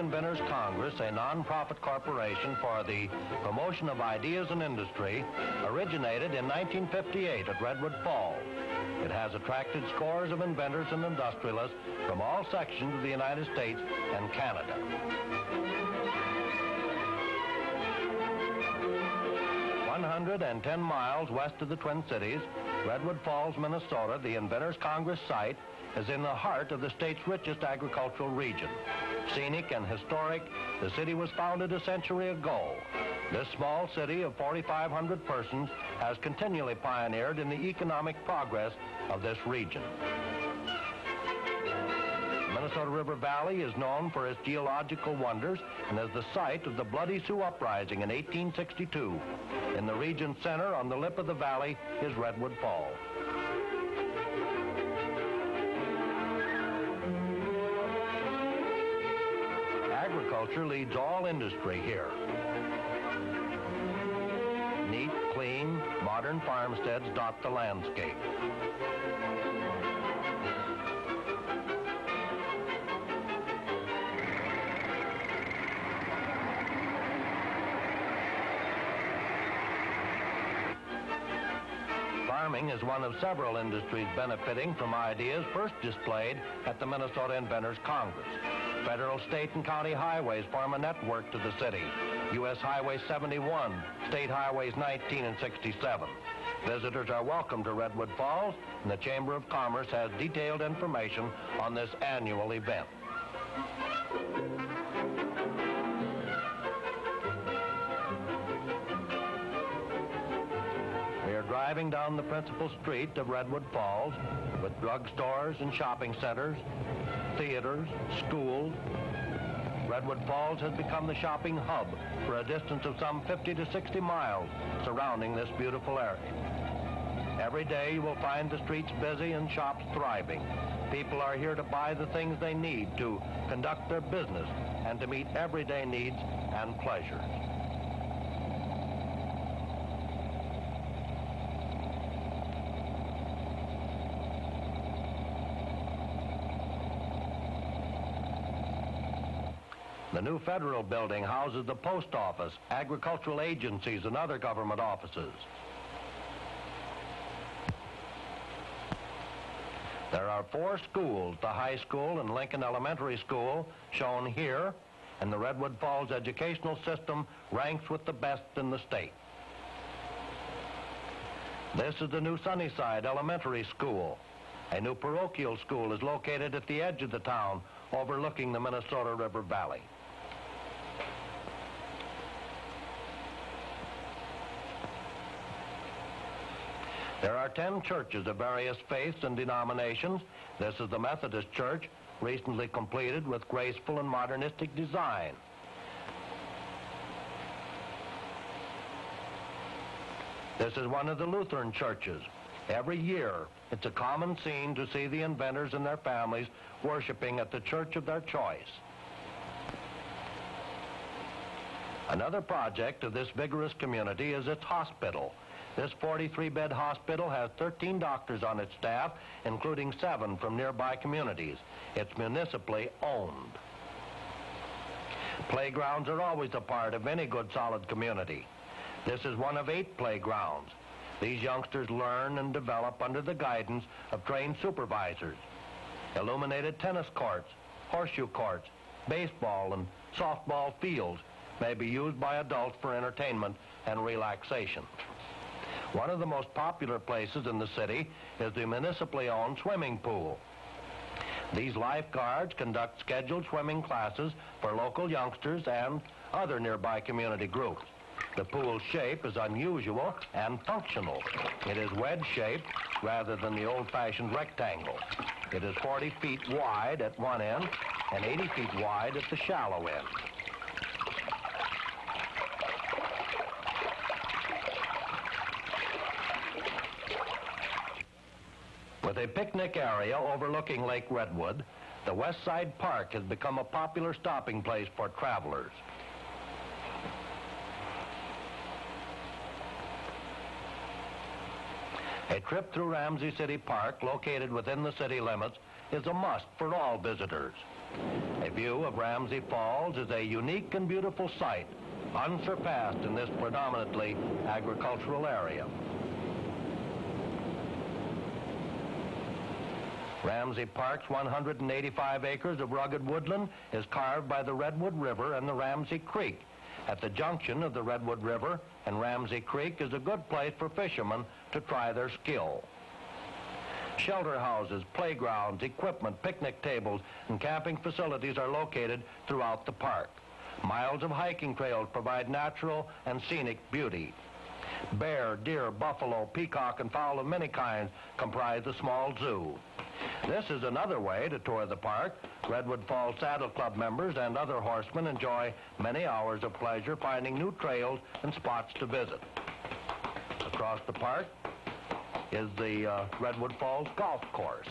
Inventors Congress, a non-profit corporation for the promotion of ideas and industry, originated in 1958 at Redwood Falls. It has attracted scores of inventors and industrialists from all sections of the United States and Canada. 110 miles west of the Twin Cities, Redwood Falls, Minnesota, the Inventors Congress site is in the heart of the state's richest agricultural region. Scenic and historic, the city was founded a century ago. This small city of 4,500 persons has continually pioneered in the economic progress of this region. The Minnesota River Valley is known for its geological wonders and is the site of the Bloody Sioux Uprising in 1862. In the region's center, on the lip of the valley, is Redwood Falls. Agriculture leads all industry here. Neat, clean, modern farmsteads dot the landscape. Farming is one of several industries benefiting from ideas first displayed at the Minnesota Inventors Congress. Federal, state, and county highways form a network to the city. U.S. Highway 71, State Highways 19 and 67. Visitors are welcome to Redwood Falls, and the Chamber of Commerce has detailed information on this annual event. We are driving down the principal street of Redwood Falls with drugstores and shopping centers, theaters, schools. Redwood Falls has become the shopping hub for a distance of some 50 to 60 miles surrounding this beautiful area. Every day you will find the streets busy and shops thriving. People are here to buy the things they need to conduct their business and to meet everyday needs and pleasures. The new federal building houses the post office, agricultural agencies, and other government offices. There are 4 schools, the high school and Lincoln Elementary School, shown here, and the Redwood Falls educational system ranks with the best in the state. This is the new Sunnyside Elementary School. A new parochial school is located at the edge of the town, overlooking the Minnesota River Valley. There are 10 churches of various faiths and denominations. This is the Methodist Church, recently completed with graceful and modernistic design. This is one of the Lutheran churches. Every year, it's a common scene to see the inventors and their families worshiping at the church of their choice. Another project of this vigorous community is its hospital. This 43-bed hospital has 13 doctors on its staff, including 7 from nearby communities. It's municipally owned. Playgrounds are always a part of any good, solid community. This is one of 8 playgrounds. These youngsters learn and develop under the guidance of trained supervisors. Illuminated tennis courts, horseshoe courts, baseball and softball fields may be used by adults for entertainment and relaxation. One of the most popular places in the city is the municipally owned swimming pool. These lifeguards conduct scheduled swimming classes for local youngsters and other nearby community groups. The pool's shape is unusual and functional. It is wedge-shaped rather than the old-fashioned rectangle. It is 40 feet wide at one end and 80 feet wide at the shallow end. With a picnic area overlooking Lake Redwood, the West Side Park has become a popular stopping place for travelers. A trip through Ramsey City Park, located within the city limits, is a must for all visitors. A view of Ramsey Falls is a unique and beautiful sight, unsurpassed in this predominantly agricultural area. Ramsey Park's 185 acres of rugged woodland is carved by the Redwood River and the Ramsey Creek. At the junction of the Redwood River and Ramsey Creek is a good place for fishermen to try their skill. Shelter houses, playgrounds, equipment, picnic tables, and camping facilities are located throughout the park. Miles of hiking trails provide natural and scenic beauty. Bear, deer, buffalo, peacock, and fowl of many kinds comprise the small zoo. This is another way to tour the park. Redwood Falls Saddle Club members and other horsemen enjoy many hours of pleasure finding new trails and spots to visit. Across the park is the Redwood Falls Golf Course.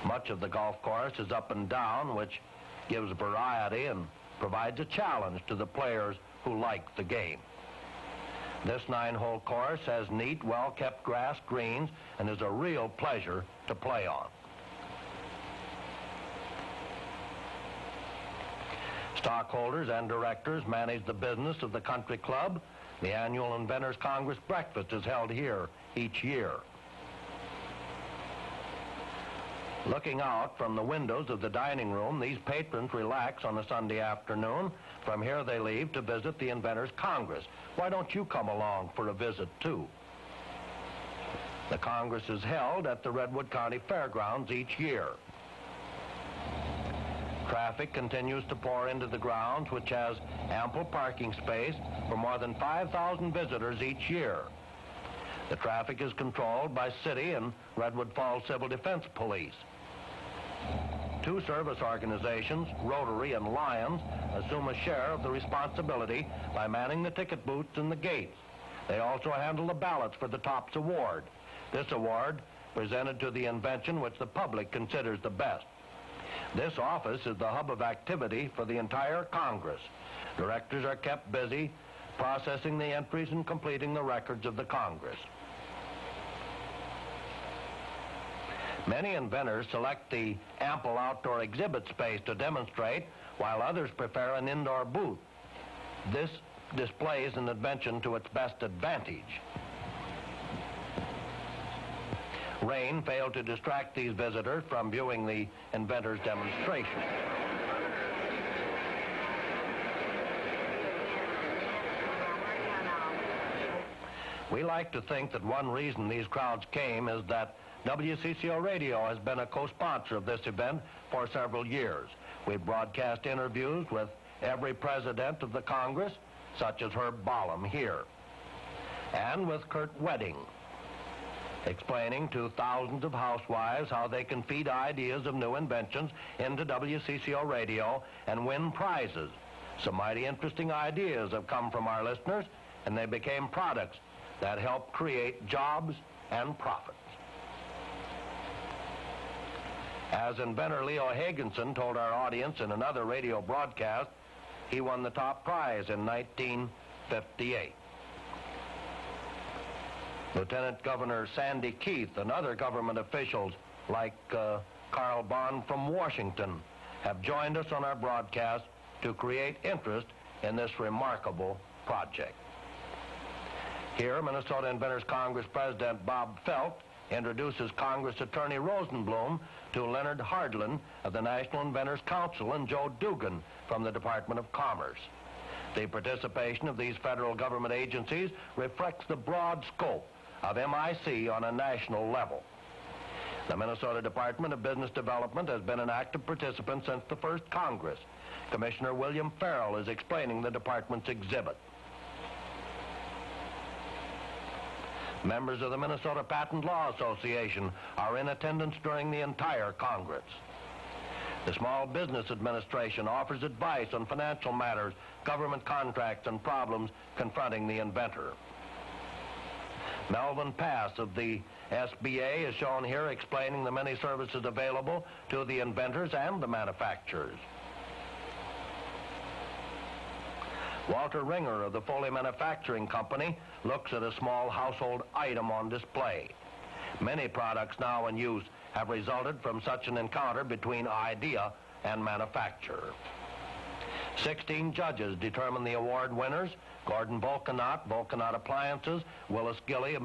Much of the golf course is up and down, which gives variety and provides a challenge to the players who like the game. This 9-hole course has neat, well-kept grass greens and is a real pleasure to play on. Stockholders and directors manage the business of the country club. The annual Inventors Congress breakfast is held here each year. Looking out from the windows of the dining room, these patrons relax on a Sunday afternoon. From here they leave to visit the Inventors Congress. Why don't you come along for a visit too? The Congress is held at the Redwood County Fairgrounds each year. Traffic continues to pour into the grounds, which has ample parking space for more than 5,000 visitors each year. The traffic is controlled by City and Redwood Falls Civil Defense Police. 2 service organizations, Rotary and Lions, assume a share of the responsibility by manning the ticket booths and the gates. They also handle the ballots for the TOPS award. This award presented to the invention which the public considers the best. This office is the hub of activity for the entire Congress. Directors are kept busy processing the entries and completing the records of the Congress. Many inventors select the ample outdoor exhibit space to demonstrate, while others prefer an indoor booth. This displays an invention to its best advantage. Rain failed to distract these visitors from viewing the inventors' demonstration. We like to think that one reason these crowds came is that WCCO Radio has been a co-sponsor of this event for several years. We broadcast interviews with every president of the Congress, such as Herb Bollum here, and with Kurt Wedding, explaining to thousands of housewives how they can feed ideas of new inventions into WCCO Radio and win prizes. Some mighty interesting ideas have come from our listeners, and they became products that help create jobs and profits. As inventor Leo Higginson told our audience in another radio broadcast, he won the top prize in 1958. Lieutenant Governor Sandy Keith and other government officials like Carl Bond from Washington have joined us on our broadcast to create interest in this remarkable project. Here, Minnesota Inventors Congress President Bob Felt introduces Congress Attorney Rosenblum to Leonard Hardlin of the National Inventors Council and Joe Dugan from the Department of Commerce. The participation of these federal government agencies reflects the broad scope of MIC on a national level. The Minnesota Department of Business Development has been an active participant since the first Congress. Commissioner William Farrell is explaining the department's exhibit. Members of the Minnesota Patent Law Association are in attendance during the entire Congress. The Small Business Administration offers advice on financial matters, government contracts, and problems confronting the inventor. Melvin Pass of the SBA is shown here explaining the many services available to the inventors and the manufacturers. Walter Ringer of the Foley Manufacturing Company looks at a small household item on display. Many products now in use have resulted from such an encounter between idea and manufacturer. 16 judges determine the award winners: Gordon Volkenot, Volkenot Appliances; Willis Gilley of